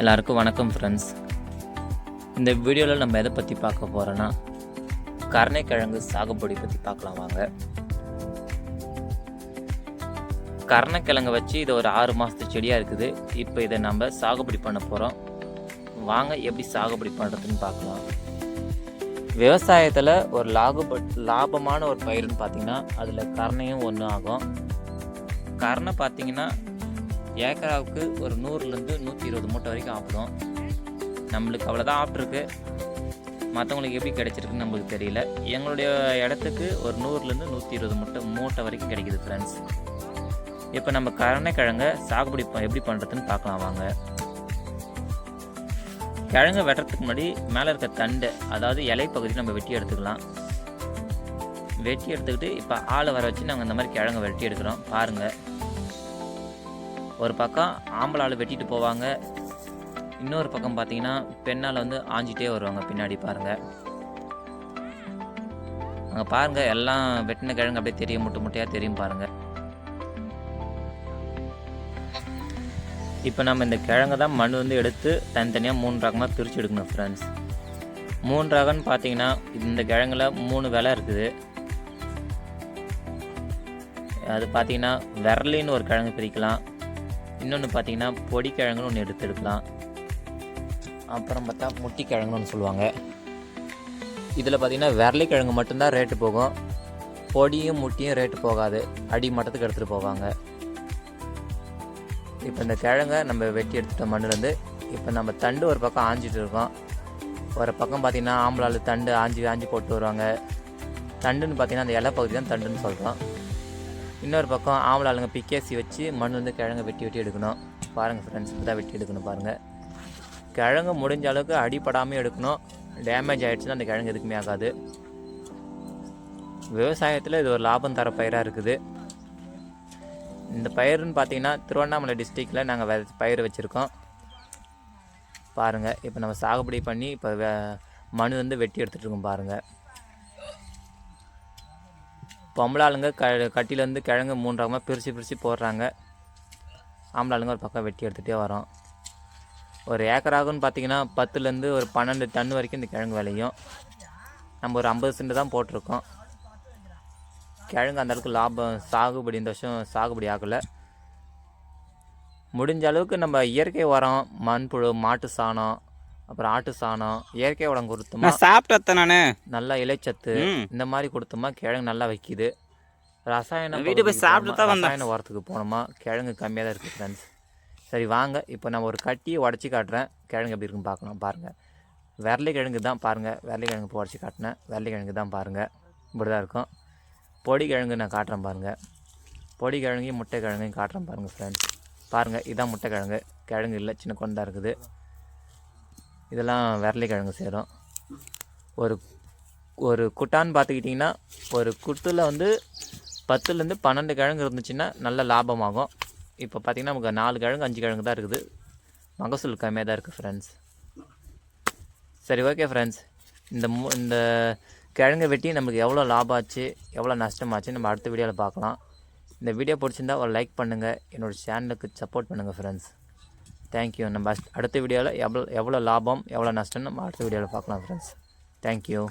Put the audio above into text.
எல்லாருக்கும் வணக்கம் ஃப்ரெண்ட்ஸ். இந்த வீடியோவில் நம்ம எதை பற்றி பார்க்க போகிறோன்னா கருணைக்கிழங்கு சாகுபடி பற்றி பார்க்கலாம் வாங்க. கருணைக்கிழங்கை வச்சு இது ஒரு 6 மாதத்து செடியாக இருக்குது. இப்போ இதை நம்ம சாகுபடி பண்ண போகிறோம். வாங்க எப்படி சாகுபடி பண்ணுறதுன்னு பார்க்கலாம். விவசாயத்தில் ஒரு லாபமான ஒரு பயிர்னு பார்த்திங்கன்னா அதில் கருணையும் ஒன்று ஆகும். கருணை பார்த்திங்கன்னா ஏக்கராவுக்கு ஒரு 100லேருந்து 120 மூட்டை வரைக்கும் ஆப்பிடும். நம்மளுக்கு அவ்வளோதான் ஆப்பிட்ருக்கு. மற்றவங்களுக்கு எப்படி கிடைச்சிருக்குன்னு நம்மளுக்கு தெரியல. எங்களுடைய இடத்துக்கு ஒரு 100லேருந்து 120 மூட்டை வரைக்கும் கிடைக்குது ஃப்ரெண்ட்ஸ். இப்போ நம்ம கருணைக்கிழங்கை சாகுபடி எப்படி பண்ணுறதுன்னு பார்க்கலாம் வாங்க. கிழங்கு வெட்டுறதுக்கு முன்னாடி மேலே இருக்க தண்டு, அதாவது இலை பகுதி நம்ம வெட்டி எடுத்துக்கலாம். வெட்டி எடுத்துக்கிட்டு இப்போ ஆளை வர வச்சு நாங்கள் இந்த மாதிரி கிழங்கு வெட்டி எடுக்கிறோம். பாருங்கள், ஒரு பக்கம் ஆம்பளை ஆள் வெட்டிட்டு போவாங்க, இன்னொரு பக்கம் பார்த்தீங்கன்னா பெண்ணால் ஆஞ்சிட்டே வருவாங்க பின்னாடி. பாருங்கள், அங்கே பாருங்கள், எல்லாம் வெட்டின கிழங்கு அப்படியே தெரியும், முட்டை முட்டையாக தெரியும் பாருங்கள். இப்போ நம்ம இந்த கிழங்கு தான் மண் எடுத்து தனித்தனியாக 3 ரகமாக பிரித்து எடுக்கணும் ஃப்ரெண்ட்ஸ். 3 ரகம்னு பார்த்தீங்கன்னா இந்த கிழங்குல 3 விலை இருக்குது. அது பார்த்தீங்கன்னா விரலின்னு ஒரு கிழங்கு பிரிக்கலாம், இன்னொன்று பார்த்தீங்கன்னா பொடி கிழங்குன்னு ஒன்று எடுத்துக்கலாம், அப்புறம் பார்த்தா முட்டி கிழங்குன்னு ஒன்று சொல்லுவாங்க. இதில் பார்த்தீங்கன்னா விரலி கிழங்கு மட்டும்தான் ரேட்டு போகும், பொடியும் முட்டியும் ரேட்டு போகாது, அடி மட்டத்துக்கு எடுத்துகிட்டு போவாங்க. இப்போ இந்த கிழங்கை நம்ம வெட்டி எடுத்துகிட்ட மண்ணுலேருந்து இப்போ நம்ம தண்டு ஒரு பக்கம் ஆஞ்சிட்டு இருக்கோம். ஒரு பக்கம் பார்த்திங்கன்னா ஆம்பளால் தண்டு ஆஞ்சி போட்டு வருவாங்க. தண்டுன்னு பார்த்திங்கன்னா அந்த இலை பகுதி தான் தண்டுன்னு சொல்கிறோம். இன்னொரு பக்கம் ஆம்பளை ஆளுங்க பிக்கேசி வச்சு மண் கிழங்கை வெட்டி எடுக்கணும். பாருங்கள் ஃப்ரெண்ட்ஸ், இப்படி தான் வெட்டி எடுக்கணும் பாருங்கள். கிழங்கு முடிஞ்ச அளவுக்கு அடிப்படாமல் எடுக்கணும். டேமேஜ் ஆகிடுச்சுன்னா அந்த கிழங்கு எதுக்குமே ஆகாது. விவசாயத்தில் இது ஒரு லாபம் தர பயிராக இருக்குது. இந்த பயிர்னு பார்த்தீங்கன்னா திருவண்ணாமலை டிஸ்ட்ரிக்டில் நாங்கள் பயிர் வச்சுருக்கோம். பாருங்கள், இப்போ நம்ம சாகுபடி பண்ணி இப்போ மண் வெட்டி எடுத்துகிட்ருக்கோம் பாருங்கள். பொம்பளை ஆளுங்க கட்டிலேருந்து கிழங்கு 3 ரகமாக பிரித்து போடுறாங்க. ஆம்பளை ஆளுங்க ஒரு பக்கம் வெட்டி எடுத்துகிட்டே வரோம். ஒரு ஏக்கராகுன்னு பார்த்தீங்கன்னா 10லேருந்து ஒரு 12 டன் வரைக்கும் இந்த கிழங்கு விளையும். நம்ம ஒரு 50 சென்ட் தான் போட்டிருக்கோம். கிழங்கு அந்தளவுக்கு லாபம் சாகுபடி இந்த வருஷம் சாகுபடி ஆகலை. முடிஞ்ச அளவுக்கு நம்ம இயற்கை உரம், மண்புழு, மாட்டு சாணம், அப்புறம் ஆட்டு சாணம், இயற்கை உரம் கொடுத்தோமா சாப்பிட்டேன் நான், நல்லா இலைச்சத்து இந்த மாதிரி கொடுத்தோமா கிழங்கு நல்லா வைக்கிது. ரசாயன உரத்துக்கு போனோமா கிழங்கு கம்மியாக தான் இருக்குது ஃப்ரெண்ட்ஸ். சரி வாங்க, இப்போ நம்ம ஒரு கட்டியை உடச்சி காட்டுறேன், கிழங்கு எப்படி இருக்குன்னு பார்க்கலாம். பாருங்கள், விரலி கிழங்கு தான் பாருங்கள். விரலி கிழங்கு இப்போ உடச்சி காட்டினேன். விரலி கிழங்கு தான் பாருங்கள், இப்படி தான் இருக்கும். பொடி கிழங்கு நான் காட்டுறேன் பாருங்கள். பொடி கிழங்கையும் முட்டை கிழங்கையும் காட்டுறேன் பாருங்கள் ஃப்ரெண்ட்ஸ். பாருங்கள், இதுதான் முட்டை கிழங்கு. கிழங்கு இல்லை, சின்ன கொண்டா இருக்குது. இதெல்லாம் விரலி கிழங்கு சேரும். ஒரு குட்டான்னு பார்த்துக்கிட்டிங்கன்னா ஒரு குட்டில் 10லேருந்து 12 கிழங்கு இருந்துச்சுன்னா நல்ல லாபமாகும். இப்போ பார்த்திங்கன்னா நமக்கு 4 கிழங்கு 5 கிழங்கு தான் இருக்குது. மகசூல் கம்மியாக தான் இருக்குது ஃப்ரெண்ட்ஸ். சரி ஓகே ஃப்ரெண்ட்ஸ், இந்த கிழங்கை வெட்டி நமக்கு எவ்வளோ லாபம் ஆச்சு, எவ்வளோ நஷ்டமாச்சு நம்ம அடுத்த வீடியோவில் பார்க்கலாம். இந்த வீடியோ பிடிச்சிருந்தா ஒரு லைக் பண்ணுங்கள், என்னோடய சேனலுக்கு சப்போர்ட் பண்ணுங்கள் ஃப்ரெண்ட்ஸ். தேங்க்யூ. நம்ம அடுத்த வீடியோவில் எவ்வளோ லாபம் எவ்வளோ நஷ்டம்னு நம்ம அடுத்த வீடியோவில் பார்க்கலாம் ஃப்ரெண்ட்ஸ். தேங்க்யூ.